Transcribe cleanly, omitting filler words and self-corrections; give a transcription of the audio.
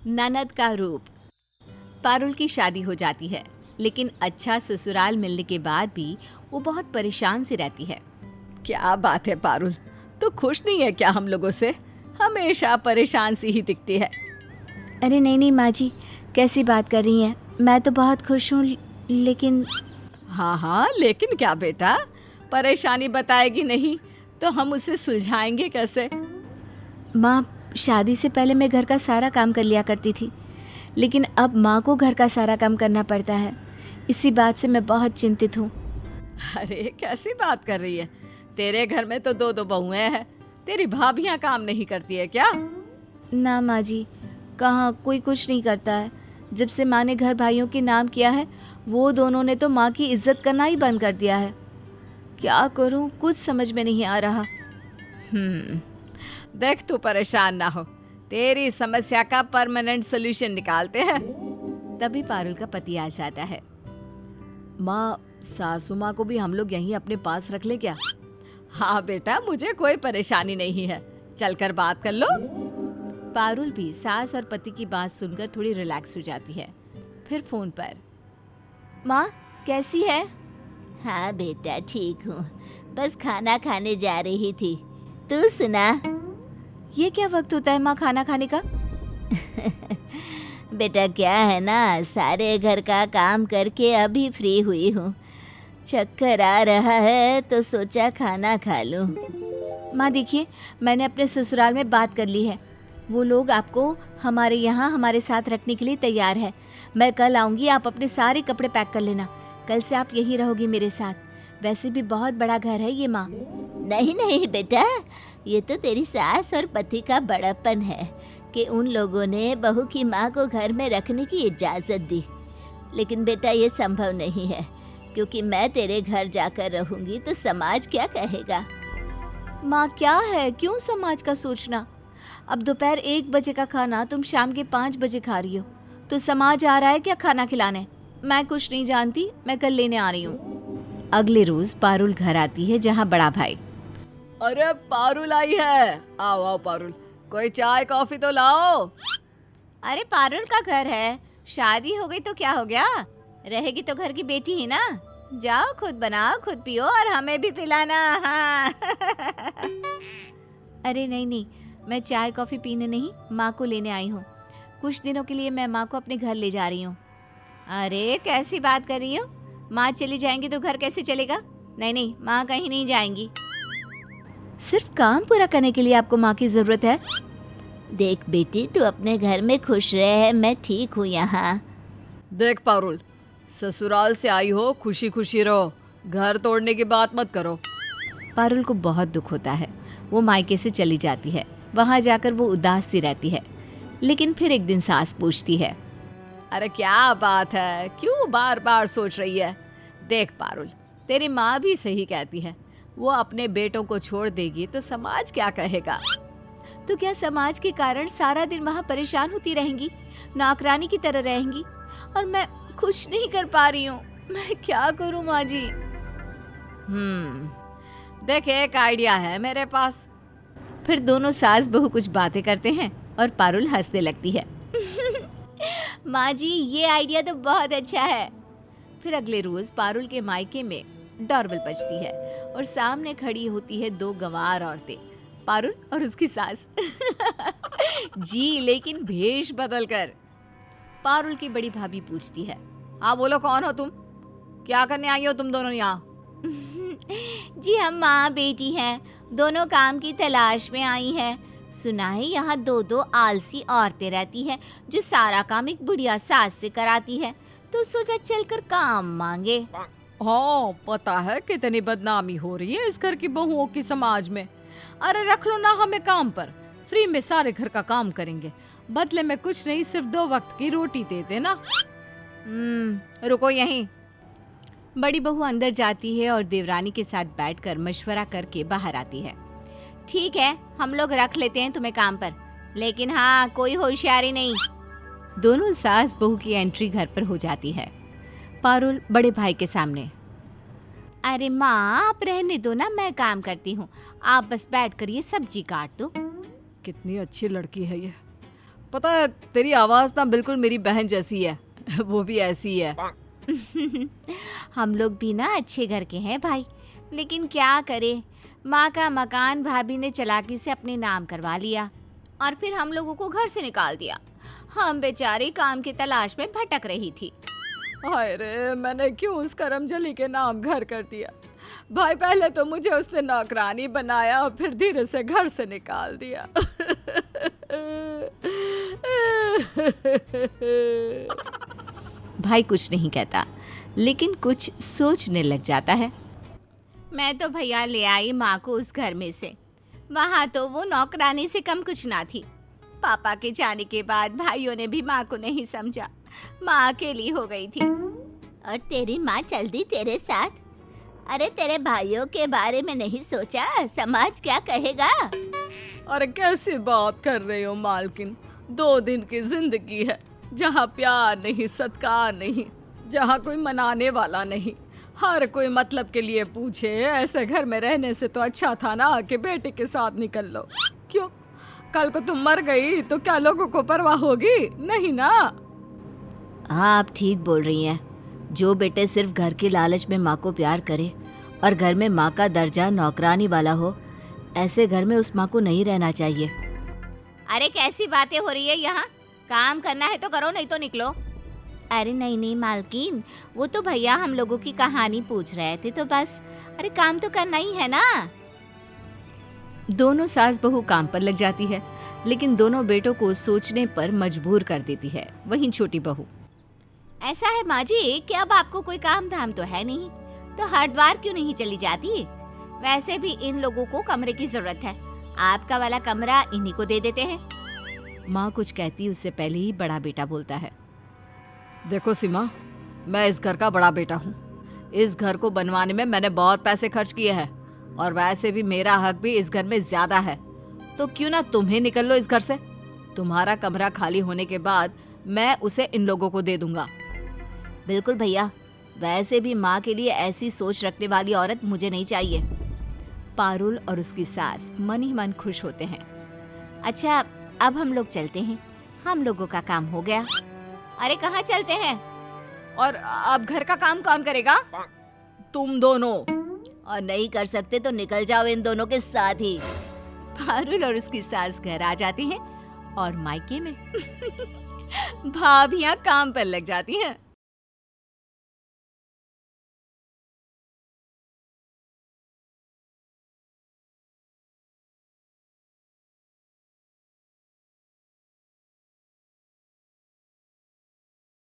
ननद का रूप। पारुल की शादी हो जाती है, लेकिन अच्छा ससुराल मिलने के बाद भी वो बहुत परेशान सी रहती है। क्या बात है पारुल, तो खुश नहीं है क्या हम लोगों से? हमेशा परेशान सी ही दिखती है। अरे नहीं माँ जी, कैसी बात कर रही हैं? मैं तो बहुत खुश हूँ, लेकिन हाँ, लेकिन क्या बेटा? परेशानी बताएगी नहीं तो हम उसे सुलझाएंगे कैसे? माँ, शादी से पहले मैं घर का सारा काम कर लिया करती थी, लेकिन अब माँ को घर का सारा काम करना पड़ता है। इसी बात से मैं बहुत चिंतित हूँ। अरे कैसी बात कर रही है? तेरे घर में तो दो दो बहुएं हैं। तेरी भाभियां काम नहीं करती है क्या? ना माँ जी, कहाँ, कोई कुछ नहीं करता है। जब से माँ ने घर भाइयों के नाम किया है, वो दोनों ने तो माँ की इज्जत करना ही बंद कर दिया है। क्या करूँ, कुछ समझ में नहीं आ रहा। देख, तू परेशान ना हो, तेरी समस्या का परमानेंट सोल्यूशन निकालते हैं। तभी पारुल का पति आ जाता है। माँ, सासू माँ को भी हम लोग यहीं अपने पास रख लें क्या? हाँ बेटा, मुझे कोई परेशानी नहीं है, चलकर बात कर लो। पारुल भी सास और पति की बात सुनकर थोड़ी रिलैक्स हो जाती है। फिर फोन पर, माँ कैसी है? हाँ बेटा, ठीक हूँ, बस खाना खाने जा रही थी। तू सुना? ये क्या वक्त होता है माँ खाना खाने का? बेटा क्या है ना, सारे घर का काम करके अभी फ्री हुई हूँ। चक्कर आ रहा है तो सोचा खाना खा लूँ। माँ देखिए, मैंने अपने ससुराल में बात कर ली है। वो लोग आपको हमारे यहाँ हमारे साथ रखने के लिए तैयार है। मैं कल आऊँगी, आप अपने सारे कपड़े पैक कर लेना। कल से आप यहीं रहोगी मेरे साथ। वैसे भी बहुत बड़ा घर है ये माँ। नहीं नहीं बेटा, ये तो तेरी सास और पति का बड़प्पन है कि उन लोगों ने बहू की माँ को घर में रखने की इजाज़त दी। लेकिन बेटा ये संभव नहीं है, क्योंकि मैं तेरे घर जाकर रहूँगी तो समाज क्या कहेगा। माँ क्या है, क्यों समाज का सोचना? अब दोपहर 1 बजे का खाना तुम शाम के 5 बजे खा रही हो, तो समाज आ रहा है क्या खाना खिलाने? मैं कुछ नहीं जानती, मैं कल लेने आ रही हूँ। अगले रोज पारुल घर आती है, जहाँ बड़ा भाई, अरे पारुल आई है, आओ आओ पारुल, कोई चाय कॉफी तो लाओ। अरे पारुल का घर है, शादी हो गई तो क्या हो गया? रहेगी तो घर की बेटी ही ना। जाओ, खुद बनाओ, खुद पियो और हमें भी पिलाना। हाँ। अरे नहीं, मैं चाय कॉफी पीने नहीं, माँ को लेने आई हूँ। कुछ दिनों के लिए मैं माँ को अपने घर ले जा रही हूँ। अरे कैसी बात कर रही हो? माँ चली जाएंगी तो घर कैसे चलेगा? नहीं, माँ कहीं नहीं जाएंगी। सिर्फ काम पूरा करने के लिए आपको माँ की जरूरत है? देख बेटी, तू अपने घर में खुश रहे, मैं ठीक हूँ यहाँ। देख पारुल, ससुराल से आई हो, खुशी खुशी रहो, घर तोड़ने की बात मत करो। पारुल को बहुत दुख होता है। वो मायके से चली जाती है। वहाँ जाकर वो उदास सी रहती है। लेकिन फिर एक दिन सास पूछती है, अरे क्या बात है, क्यों बार बार सोच रही है? देख पारुल, तेरी माँ भी सही कहती है, वो अपने बेटों को छोड़ देगी तो समाज क्या कहेगा? तो क्या समाज के कारण सारा दिन वहाँ परेशान होती रहेंगी, नौकरानी की तरह रहेंगी, और मैं खुश नहीं कर पा रही हूँ। मैं क्या करूँ माँ जी? देख, एक आइडिया है मेरे पास। फिर दोनों सास बहू कुछ बातें करते हैं और पारुल हंसने लगती है। माँ जी, ये आइडिया तो बहुत अच्छा है। फिर अगले रोज पारुल के मायके में डोरबेल बजती है और सामने खड़ी होती है 2 गंवार औरतें, पारुल और उसकी सास। जी, लेकिन भेष बदल कर। पारुल की बड़ी भाभी पूछती है, हाँ बोलो, कौन हो तुम? क्या करने आई हो तुम दोनों यहाँ? जी हम माँ बेटी हैं, दोनों काम की तलाश में आई हैं। सुना है यहाँ 2 आलसी औरतें रहती हैं जो सारा काम एक बुढ़िया सास से कराती है, तो सोचा चलकर काम मांगे। हाँ, पता है कितनी बदनामी हो रही है इस घर की बहुओं की समाज में। अरे रख लो ना हमें काम पर, फ्री में सारे घर का काम करेंगे, बदले में कुछ नहीं, सिर्फ 2 वक्त की रोटी दे देना। रुको यहीं। बड़ी बहू अंदर जाती है और देवरानी के साथ बैठकर मशवरा करके बाहर आती है। ठीक है, हम लोग रख लेते हैं तुम्हें काम पर, लेकिन हाँ, कोई होशियारी नहीं। दोनों सास बहू की एंट्री घर पर हो जाती है। पारुल बड़े भाई के सामने, अरे माँ, आप रहने दो ना, मैं काम करती हूँ, आप बस बैठ कर ये सब्जी काट दो। कितनी अच्छी लड़की है ये, पता है तेरी आवाज ना बिल्कुल मेरी बहन जैसी है। वो भी ऐसी है। हम लोग भी ना अच्छे घर के हैं भाई, लेकिन क्या करें, माँ का मकान भाभी ने चालाकी से अपने नाम करवा लिया और फिर हम लोगों को घर से निकाल दिया। हम बेचारी काम की तलाश में भटक रही थी। हाय रे, मैंने क्यों उस करमजली के नाम घर कर दिया। भाई पहले तो मुझे उसने नौकरानी बनाया और फिर धीरे से घर से निकाल दिया। भाई कुछ नहीं कहता, लेकिन कुछ सोचने लग जाता है। मैं तो भैया ले आई माँ को उस घर में से। वहाँ तो वो नौकरानी से कम कुछ ना थी। पापा के जाने के बाद भाइयों ने भी माँ को नहीं समझा। माँ अकेली हो गई थी। और तेरी माँ चल दी तेरे साथ। अरे तेरे भाइयों के बारे में नहीं सोचा, समाज क्या कहेगा? अरे कैसी बात कर रही हो मालकिन। 2 दिन की जिंदगी है, जहाँ प्यार नहीं, सत्कार नहीं, जहाँ कोई मनाने वाला नहीं, हर कोई मतलब के लिए पूछे। ऐसे घर में रहने से तो अच्छा था ना कि बेटे के साथ निकल लो। क्यों, कल को तुम मर गई तो क्या लोगों को परवाह होगी? नहीं ना। हाँ, आप ठीक बोल रही हैं। जो बेटे सिर्फ घर के लालच में माँ को प्यार करे और घर में माँ का दर्जा नौकरानी वाला हो, ऐसे घर में उस माँ को नहीं रहना चाहिए। अरे कैसी बातें हो रही है यहाँ? काम करना है तो करो, नहीं तो निकलो। अरे नहीं मालकिन, वो तो भैया हम लोगों की कहानी पूछ रहे थे तो बस। अरे काम तो करना ही है ना। दोनों सास बहू काम पर लग जाती है, लेकिन दोनों बेटों को सोचने पर मजबूर कर देती है। वहीं छोटी बहू, ऐसा है माँ जी कि अब आपको कोई काम धाम तो है नहीं, तो हरिद्वार क्यों नहीं चली जाती? वैसे भी इन लोगों को कमरे की जरूरत है, आपका वाला कमरा इन्हीं को दे देते हैं। माँ कुछ कहती उससे पहले ही बड़ा बेटा बोलता है। देखो सीमा, मैं इस घर का बड़ा बेटा हूँ। इस घर को बनवाने में मैंने बहुत पैसे खर्च किए हैं और वैसे भी मेरा हक भी इस घर में ज्यादा है। तो क्यों ना तुम्हें निकल लो इस घर से। तुम्हारा कमरा खाली होने के बाद मैं उसे इन लोगों को दे दूंगा। बिल्कुल भैया, वैसे भी माँ के लिए ऐसी सोच रखने वाली औरत मुझे नहीं चाहिए। पारुल और उसकी सास मन ही मन खुश होते हैं। अच्छा, अब हम लोग चलते हैं, हम लोगों का काम हो गया। अरे कहाँ चलते हैं? और अब घर का काम कौन करेगा? तुम दोनों। और नहीं कर सकते तो निकल जाओ इन दोनों के साथ ही। पारुल और उसकी सास घर आ जाती हैं और मायके में भाभियां काम पर लग जाती हैं।